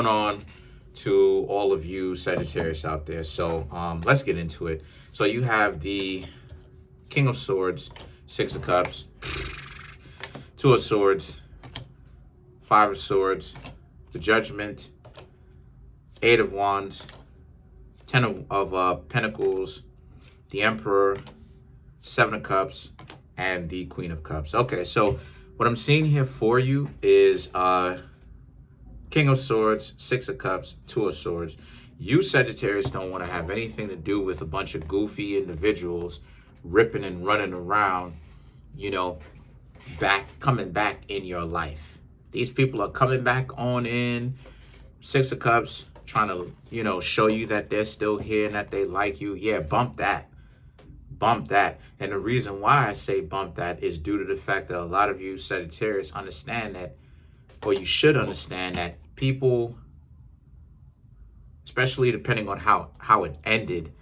going on to all of you Sagittarius out there? So let's get into it. So you have the King of Swords, Six of Cups, Two of Swords, Five of Swords, the Judgment, Eight of Wands, Ten of Pentacles, the Emperor, Seven of Cups, and the Queen of Cups. Okay, so what I'm seeing here for you is King of Swords, Six of Cups, Two of Swords. You Sagittarius don't want to have anything to do with a bunch of goofy individuals ripping and running around, you know, coming back in your life. These people are coming back on in. Six of Cups, trying to, you know, show you that they're still here and that they like you. Yeah, bump that. Bump that. And the reason why I say bump that is due to the fact that a lot of you Sagittarius understand that, or you should understand that people, especially depending on how it ended,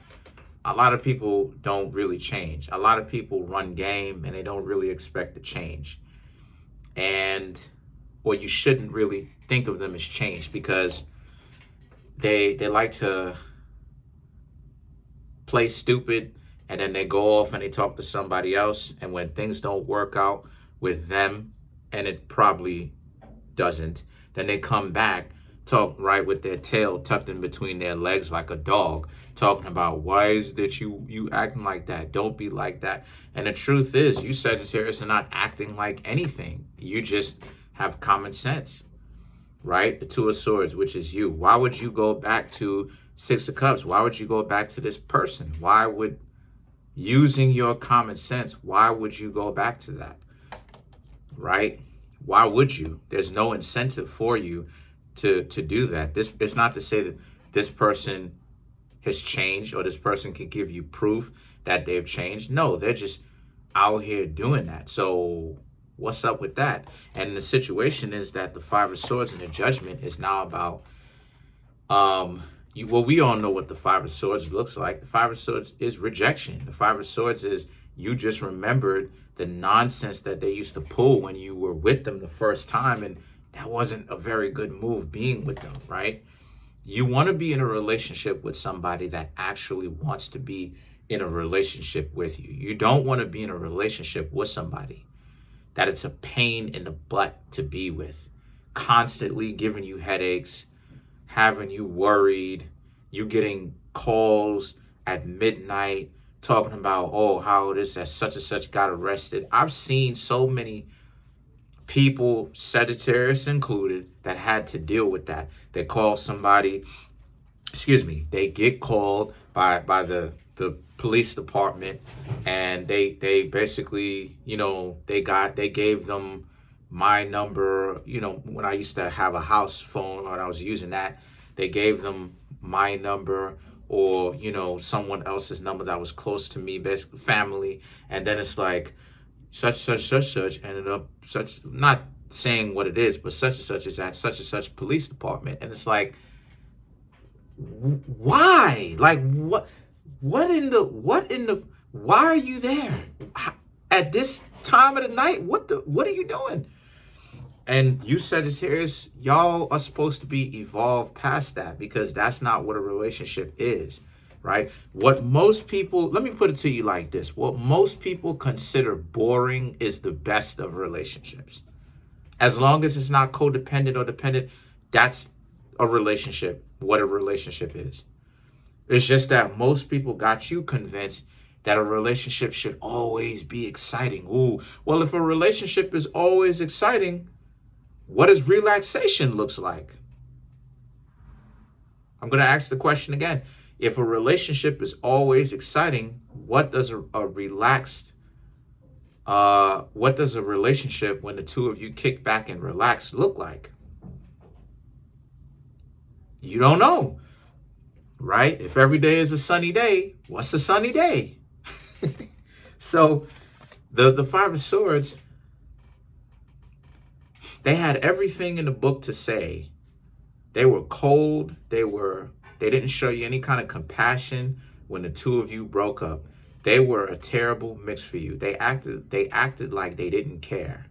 a lot of people don't really change. A lot of people run game and they don't really expect to change. And, or you shouldn't really think of them as change, because they like to play stupid, and then they go off and they talk to somebody else. And when things don't work out with them, and it probably doesn't, then they come back, talk right with their tail tucked in between their legs like a dog, talking about, why is that you acting like that? Don't be like that. And the truth is, you Sagittarius are not acting like anything. You just have common sense, right? The Two of Swords, which is you. Why would you go back to Six of Cups? Why would you go back to this person? Why would, using your common sense, why would you go back to that, right? Why would you? There's no incentive for you to do that. It's not to say that this person has changed or this person can give you proof that they've changed. No, they're just out here doing that. So what's up with that? And the situation is that the Five of Swords and the Judgment is now about, well, we all know what the Five of Swords looks like. The Five of Swords is rejection. The Five of Swords is you just remembered the nonsense that they used to pull when you were with them the first time, and that wasn't a very good move being with them, right? You want to be in a relationship with somebody that actually wants to be in a relationship with you. You don't want to be in a relationship with somebody that it's a pain in the butt to be with, constantly giving you headaches, having you worried, you getting calls at midnight talking about, oh, how this that such and such got arrested. I've seen so many people, Sagittarius included, that had to deal with that. They call somebody, they get called by the police department, and they basically, you know, they gave them my number. You know, when I used to have a house phone or I was using that, they gave them my number, or, you know, someone else's number that was close to me, basically family. And then it's like, such ended up not saying what it is, but such and such is at such and such police department. And it's like, why? Like, what in the, why are you there at this time of the night? What are you doing? And you Sagittarius, y'all are supposed to be evolved past that, because that's not what a relationship is, right? What most people, let me put it to you like this. What most people consider boring is the best of relationships. As long as it's not codependent or dependent, that's a relationship, what a relationship is. It's just that most people got you convinced that a relationship should always be exciting. Ooh, well, if a relationship is always exciting, what does relaxation looks like? I'm going to ask the question again. If a relationship is always exciting, what does a relaxed, what does a relationship when the two of you kick back and relax look like? You don't know, right? If every day is a sunny day, what's a sunny day? So the Five of Swords, they had everything in the book to say. They were cold. They didn't show you any kind of compassion when the two of you broke up. They were a terrible mix for you. They acted like they didn't care.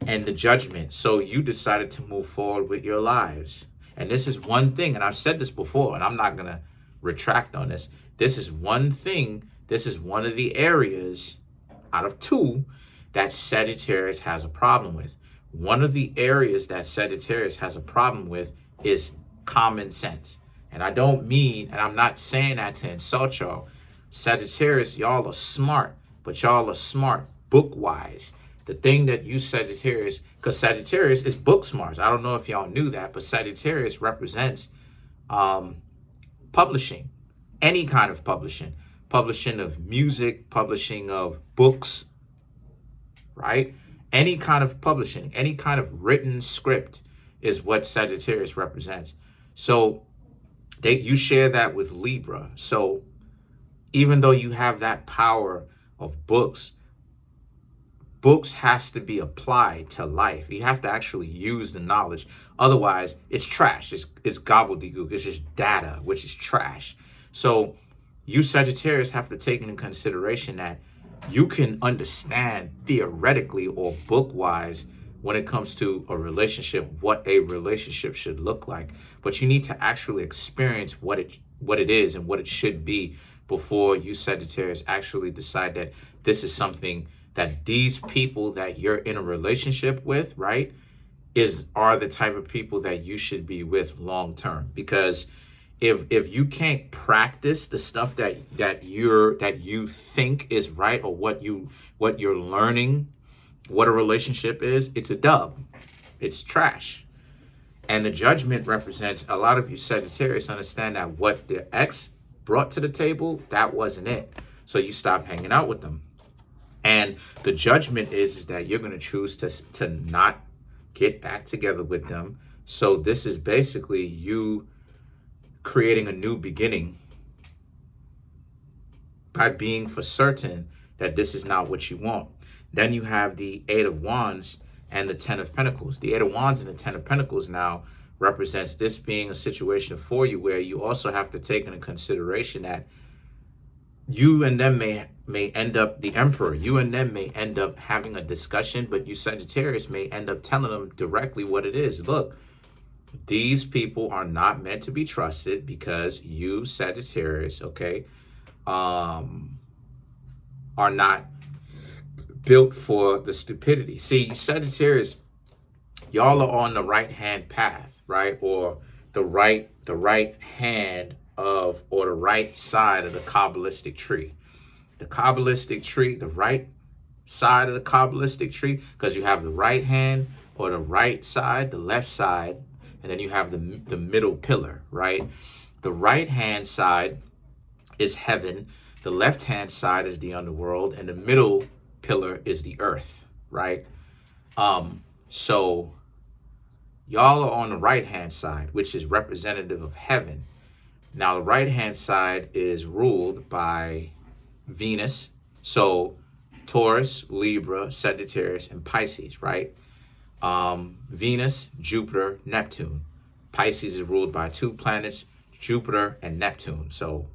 and the judgment. So you decided to move forward with your lives. And this is one thing, and I've said this before, and I'm not going to retract on this. This is one thing, this is one of the areas out of two that Sagittarius has a problem with. One of the areas that Sagittarius has a problem with is common sense. And I don't mean, and I'm not saying that to insult y'all. Sagittarius, y'all are smart, but y'all are smart book-wise. The thing that you Sagittarius, because Sagittarius is book smarts. I don't know if y'all knew that, but Sagittarius represents publishing, any kind of publishing. Publishing of music, publishing of books, right? Any kind of publishing, any kind of written script is what Sagittarius represents. So you share that with Libra. So even though you have that power of books has to be applied to life. You have to actually use the knowledge. Otherwise, it's trash. It's gobbledygook. It's just data, which is trash. So you Sagittarius have to take into consideration that you can understand theoretically or book-wise when it comes to a relationship, what a relationship should look like. But you need to actually experience what it is and what it should be before you Sagittarius actually decide that this is something that these people that you're in a relationship with, right, are the type of people that you should be with long term. Because if you can't practice the stuff that you think is right, or what you're learning, what a relationship is, it's a dub. It's trash. And the judgment represents, a lot of you Sagittarius understand that what the ex brought to the table, that wasn't it. So you stop hanging out with them. And the judgment is that you're going to choose to not get back together with them. So this is basically you creating a new beginning by being for certain that this is not what you want. Then you have the Eight of Wands and the Ten of Pentacles. The Eight of Wands and the Ten of Pentacles now represents this being a situation for you where you also have to take into consideration that you and them may end up, the Emperor, you and them may end up having a discussion, but you Sagittarius may end up telling them directly what it is. Look, these people are not meant to be trusted because you Sagittarius, okay, are not built for the stupidity. See, Sagittarius, y'all are on the right-hand path, right? Or the right hand of, or the right side of the Kabbalistic tree. The Kabbalistic tree, the right side of the Kabbalistic tree, because you have the right hand or the right side, the left side, and then you have the middle pillar, right? The right hand side is heaven, the left hand side is the underworld, and the middle pillar is the earth, right? So y'all are on the right hand side, which is representative of heaven. Now the right hand side is ruled by Venus, so Taurus, Libra, Sagittarius, and Pisces, right? Venus, Jupiter, Neptune. Pisces is ruled by two planets, Jupiter and Neptune. So,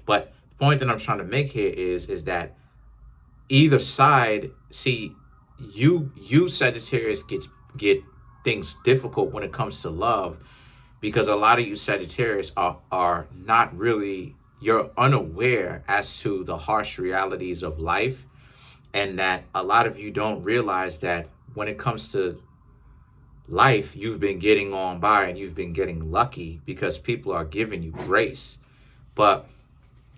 but the point that I'm trying to make here is that either side, see, you Sagittarius get things difficult when it comes to love, because a lot of you Sagittarius are not really, you're unaware as to the harsh realities of life, and that a lot of you don't realize that when it comes to life, you've been getting on by and you've been getting lucky because people are giving you grace. But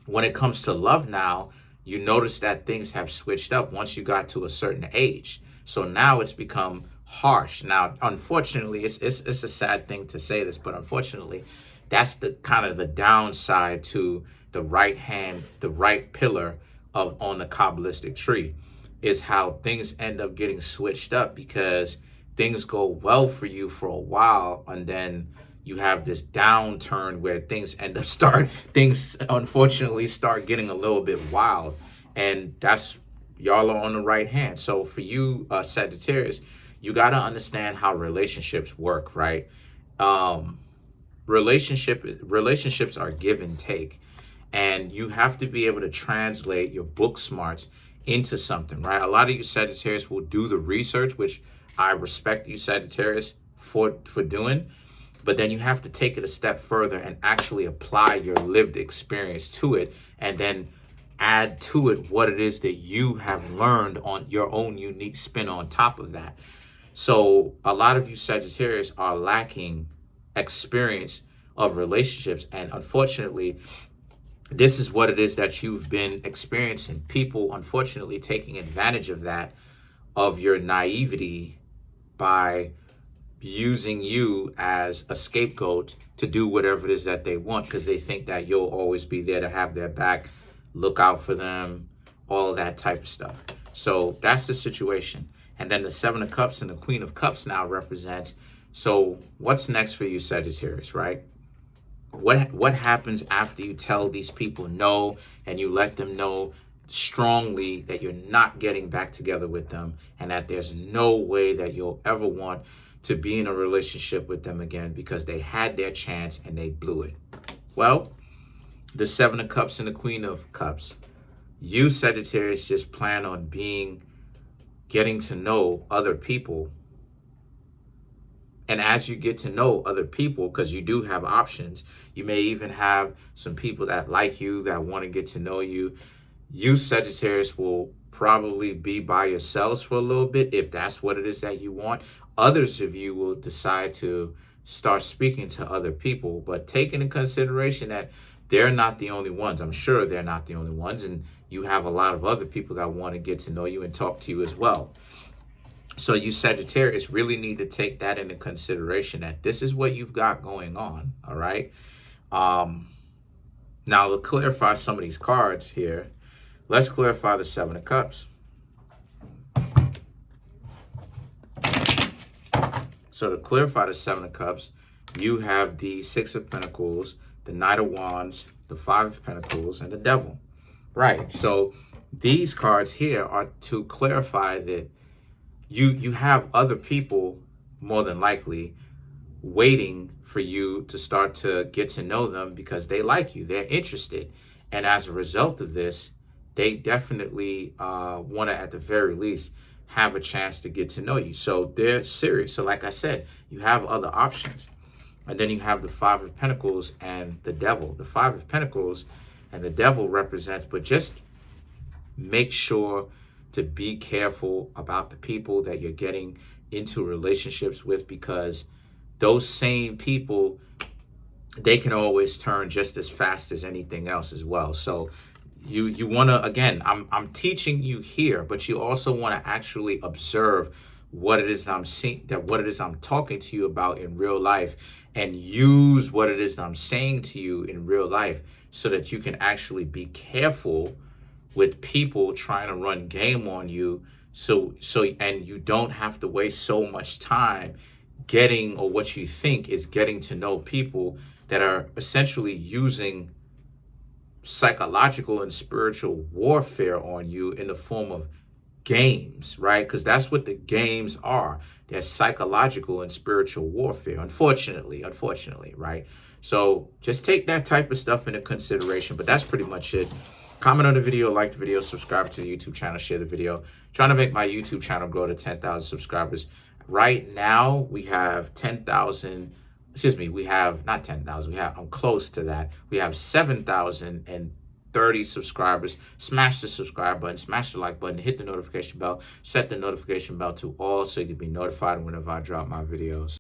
when it comes to love now, you notice that things have switched up once you got to a certain age. So now it's become harsh. Now, unfortunately, it's a sad thing to say this, but unfortunately, that's the kind of the downside to the right hand, the right pillar on the Kabbalistic tree, is how things end up getting switched up, because things go well for you for a while, and then you have this downturn where things unfortunately start getting a little bit wild. And that's, y'all are on the right hand. So for you Sagittarius, you got to understand how relationships work, right? Relationships are give and take, and you have to be able to translate your book smarts into something, right? A lot of you Sagittarius will do the research, which I respect you, Sagittarius, for doing. But then you have to take it a step further and actually apply your lived experience to it, and then add to it what it is that you have learned on your own unique spin on top of that. So a lot of you Sagittarius are lacking experience of relationships, and unfortunately, this is what it is that you've been experiencing. People, unfortunately, taking advantage of that, of your naivety, by using you as a scapegoat to do whatever it is that they want, because they think that you'll always be there to have their back, look out for them, all of that type of stuff. So that's the situation. And then the Seven of Cups and the Queen of Cups now represents, so what's next for you, Sagittarius, right? What happens after you tell these people no, and you let them know strongly that you're not getting back together with them, and that there's no way that you'll ever want to be in a relationship with them again because they had their chance and they blew it? Well, the Seven of Cups and the Queen of Cups. You, Sagittarius, just plan on getting to know other people. And as you get to know other people, because you do have options, you may even have some people that like you, that want to get to know you. You, Sagittarius, will probably be by yourselves for a little bit if that's what it is that you want. Others of you will decide to start speaking to other people, but take into consideration that they're not the only ones. I'm sure they're not the only ones, and you have a lot of other people that want to get to know you and talk to you as well. So you Sagittarius really need to take that into consideration, that this is what you've got going on, all right? Now, to clarify some of these cards here, let's clarify the Seven of Cups. So to clarify the Seven of Cups, you have the Six of Pentacles, the Knight of Wands, the Five of Pentacles, and the Devil. Right, so these cards here are to clarify that you have other people, more than likely, waiting for you to start to get to know them because they like you, they're interested. And as a result of this, they definitely want to, at the very least, have a chance to get to know you. So they're serious. So like I said, you have other options. And then you have the Five of Pentacles and the Devil. The Five of Pentacles and the Devil represents, but just make sure to be careful about the people that you're getting into relationships with, because those same people, they can always turn just as fast as anything else as well. So you want to, again, I'm teaching you here, but you also want to actually observe what it is I'm seeing, that what it is I'm talking to you about in real life, and use what it is that I'm saying to you in real life, so that you can actually be careful with people trying to run game on you. So and you don't have to waste so much time getting, or what you think is getting to know people that are essentially using psychological and spiritual warfare on you in the form of games, right? Because that's what the games are. They're psychological and spiritual warfare, unfortunately, right? So just take that type of stuff into consideration. But that's pretty much it. Comment on the video, like the video, subscribe to the YouTube channel, share the video. Trying to make my YouTube channel grow to 10,000 subscribers. Right now, we have 10,000, excuse me, we have, not 10,000, I'm close to that. We have 7,030 subscribers. Smash the subscribe button, smash the like button, hit the notification bell, set the notification bell to all so you can be notified whenever I drop my videos.